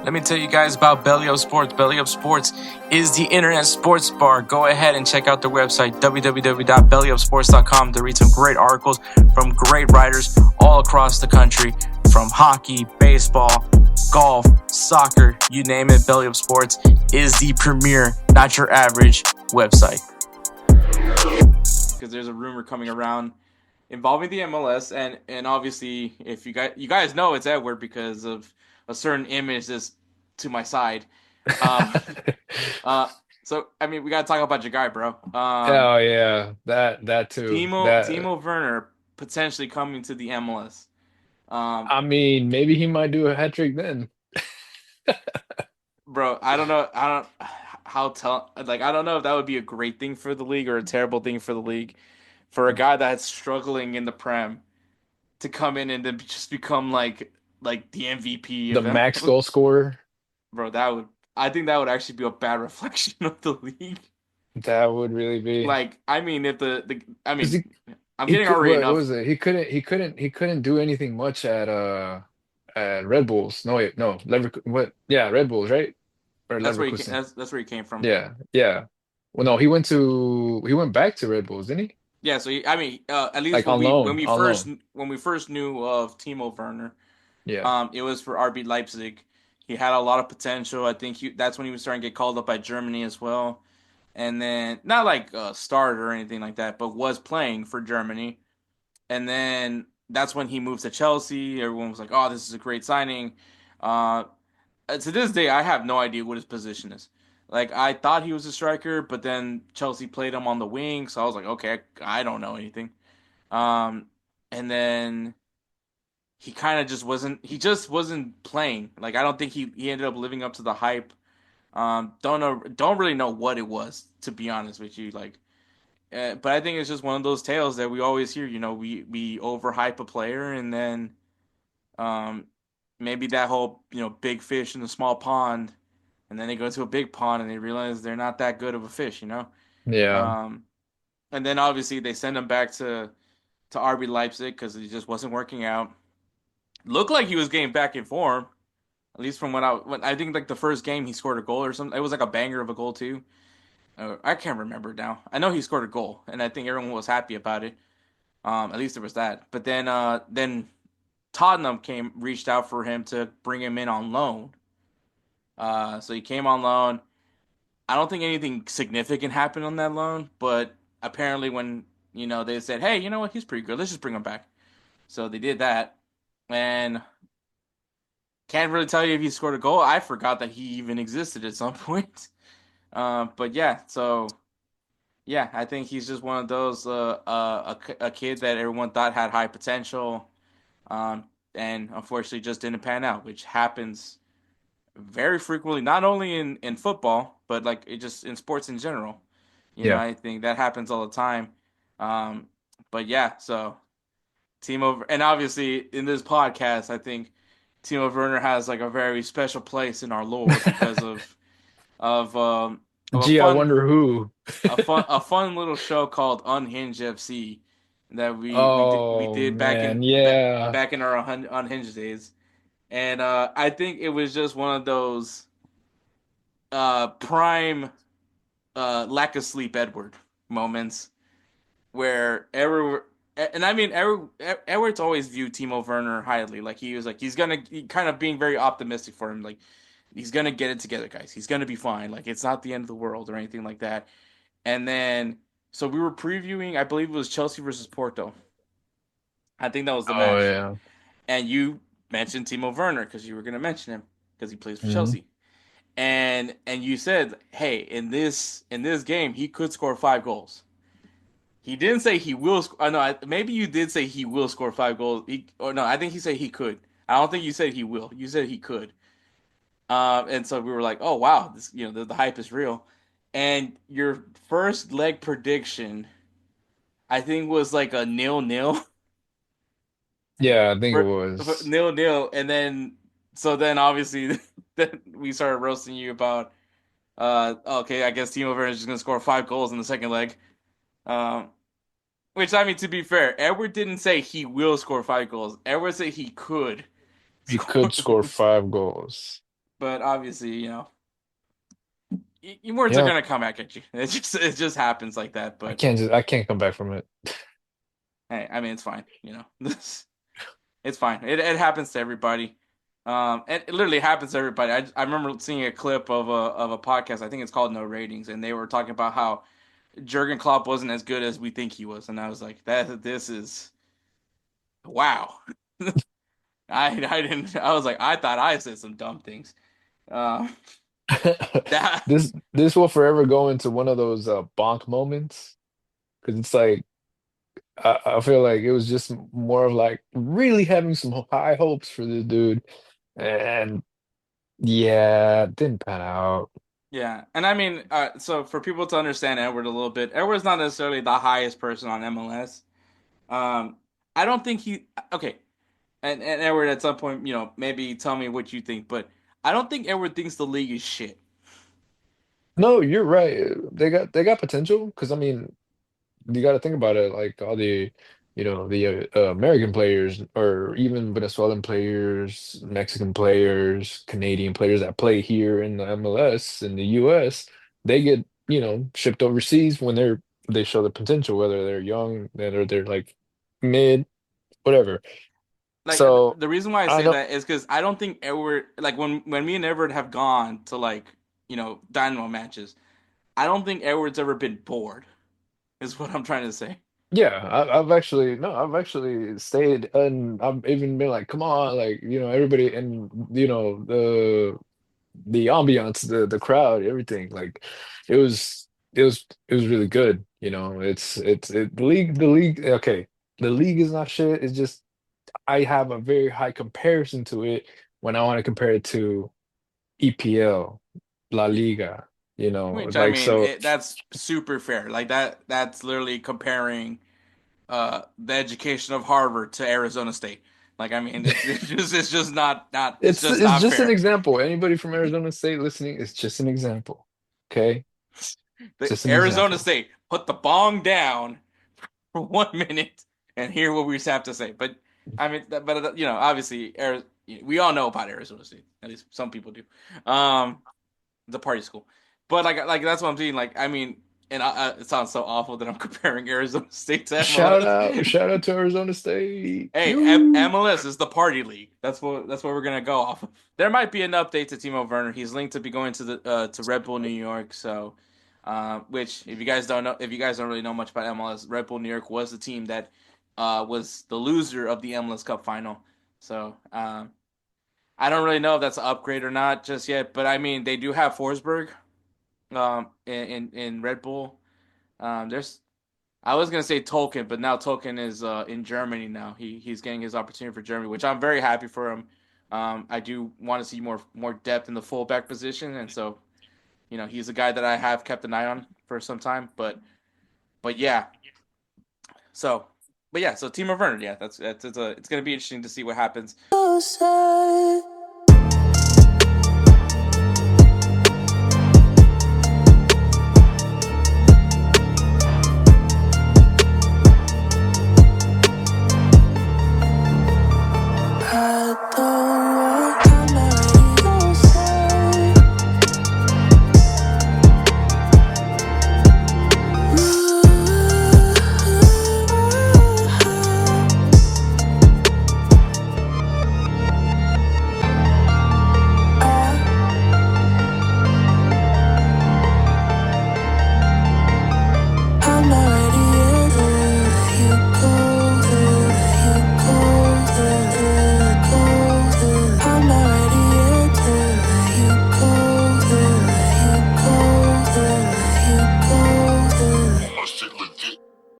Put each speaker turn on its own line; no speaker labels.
Let me tell you guys about Belly Up Sports. Belly Up Sports is the internet sports bar. Go ahead and check out their website, www.bellyupsports.com, to read some great articles from great writers all across the country, from hockey, baseball, golf, soccer, you name it. Belly Up Sports is the premier, not your average website. Because there's a rumor coming around involving the MLS, and obviously, if you guys know it's Edward because of a certain image that's to my side. So I mean, we gotta talk about your guy, bro.
Oh yeah, that too.
Timo Werner potentially coming to the MLS. Um,
I mean, maybe he might do a hat trick then.
Bro, I don't know. I don't I don't know if that would be a great thing for the league or a terrible thing for the league. For a guy that's struggling in the Prem to come in and then just become like the MVP
The
of
max
MLS.
goal scorer,
Bro, that would I think that would actually be a bad reflection of the league.
that would really be.
Like, I mean, if the I
'Cause
mean, I'm
he
getting
could
already
what
enough.
was it? He couldn't do anything much at Red Bulls. No, wait, no, what? Yeah, Red Bulls, right? Or
That's where he came.
Leverkusen.
That's where he came from.
Yeah, yeah. Well, no, he went back to Red Bulls, didn't he?
Yeah, so I mean, at least
Like
when
on
we
loan, on loan.
first knew of Timo Werner,
Yeah.
it was for RB Leipzig. He had a lot of potential. I think that's when he was starting to get called up by Germany as well. And then not like a starter or anything like that, but was playing for Germany. And then that's when he moved to Chelsea. Everyone was like, "Oh, this is a great signing." Uh, to this day, I have no idea what his position is. Like, I thought he was a striker, but then Chelsea played him on the wing, so I was like, okay, I don't know anything. Um, and then he kind of just wasn't. He just wasn't playing. Like, I don't think he ended up living up to the hype. Don't really know what it was, to be honest with you. Like, but I think it's just one of those tales that we always hear. You know, we overhype a player, and then um, maybe that whole big fish in the small pond, and then they go to a big pond and they realize they're not that good of a fish.
Yeah.
Um, and then obviously they send him back to RB Leipzig because it just wasn't working out. Looked like he was getting back in form, at least from when I think like the first game he scored a goal or something. It was like a banger of a goal too. I can't remember now. I know he scored a goal, and I think everyone was happy about it. At least there was that. But then Tottenham reached out for him to bring him in on loan. So he came on loan. I don't think anything significant happened on that loan, but apparently when they said, "Hey, you know what? He's pretty good. Let's just bring him back." So they did that, and can't really tell you if he scored a goal. I forgot that he even existed at some point. But yeah, so yeah, I think he's just one of those a kid that everyone thought had high potential, um, and unfortunately just didn't pan out, which happens very frequently, not only in football, but like it just in sports in general.
Yeah.
I think that happens all the time. Um, but yeah, so Timo, and obviously in this podcast, I think Timo Werner has like a very special place in our lore because of um of
Gee, I wonder who.
a fun little show called Unhinged FC that we
Oh
did
man, yeah.
back in our Unhinged days, and I think it was just one of those prime lack of sleep Edward moments where Edward's always viewed Timo Werner highly. Like he was like he kind of being very optimistic for him. Like he's gonna get it together, guys. He's gonna be fine. Like it's not the end of the world or anything like that. And then so we were previewing, I believe it was Chelsea versus Porto. I think that was the
Oh
match.
yeah.
And you mentioned Timo Werner because you were gonna mention him because he plays for
Mhm.
Chelsea. And you said, hey, in this game he could score 5 goals. He didn't say he will. I know. Maybe you did say he will score 5 goals. Or no, I think he said he could. I don't think you said he will. You said he could. And so we were like, oh wow, this the hype is real. And your first leg prediction, I think, was like a 0-0
Yeah, I think it
for
was.
0-0, and then obviously then we started roasting you about okay, I guess Timo Werner is just gonna score 5 goals in the second leg. Um, Which, I mean, to be fair, Edward didn't say he will score 5 goals. Edward said he could
He
score.
could score 5 goals.
but obviously, your words are
Yeah,
gonna come back at you. It just happens like that. But
I can't come back from it.
hey, I mean, it's fine. It's fine. It happens to everybody. It literally happens to everybody. I remember seeing a clip of a podcast. I think it's called No Ratings, and they were talking about how Jurgen Klopp wasn't as good as we think he was, and I was like, that this is wow. I didn't. I was like, I thought I said some dumb things. Uh, that
This will forever go into one of those bonk moments because it's like I feel like it was just more of like really having some high hopes for this dude, and yeah, it didn't pan out.
Yeah, and I mean, so for people to understand Edward a little bit, Edward's not necessarily the highest person on MLS. Um, I don't think he. Okay, and Edward at some point, maybe tell me what you think, but I don't think Edward thinks the league is shit.
No, you're right. They got potential because I mean you got to think about it like all the the American players or even Venezuelan players, Mexican players, Canadian players that play here in the MLS in the US, they get shipped overseas when they show the potential, whether they're young, whether they're like mid, whatever.
Like
So
the reason why I
I
say
know,
that is because I don't think Edward, like when me and Edward have gone to like Dynamo matches, I don't think Edward's ever been bored. Is what I'm trying to say.
yeah, I've actually no, I've actually stayed and I've even been like, come on, like everybody and the ambiance, the crowd, everything. Like it was really good. The league. Okay, the league is not shit. It's just I have a very high comparison to it when I want to compare it to EPL, La Liga.
Which I
Like
mean,
so.
that's super fair. Like that's literally comparing the education of Harvard to Arizona State. Like I mean, it's just not it's just
It's
not
just an
fair.
example. Anybody from Arizona State listening, it's just an example. Okay,
The
just an
Arizona
example.
State put the bong down for 1 minute and hear what we just have to say. But I mean, but obviously, we all know about Arizona State. At least some people do. Um, the party school. But like that's what I'm saying. Like I mean, and it sounds so awful that I'm comparing Arizona State to MLS.
Shout out to Arizona State.
Hey,
You.
MLS is the party league. That's what we're gonna go off of. There might be an update to Timo Werner. He's linked to be going to Red Bull New York. So, which if you guys don't know, if you guys don't really know much about MLS, Red Bull New York was the team that was the loser of the MLS Cup final. So, I don't really know if that's an upgrade or not just yet. But I mean, they do have Forsberg in Red Bull. There's I was gonna say Tolkien, but now Tolkien is in Germany now. He's getting his opportunity for Germany, which I'm very happy for him. I do want to see more depth in the fullback position, and so he's a guy that I have kept an eye on for some time. But yeah, so but yeah, so Timo Werner, yeah, it's gonna be interesting to see what happens.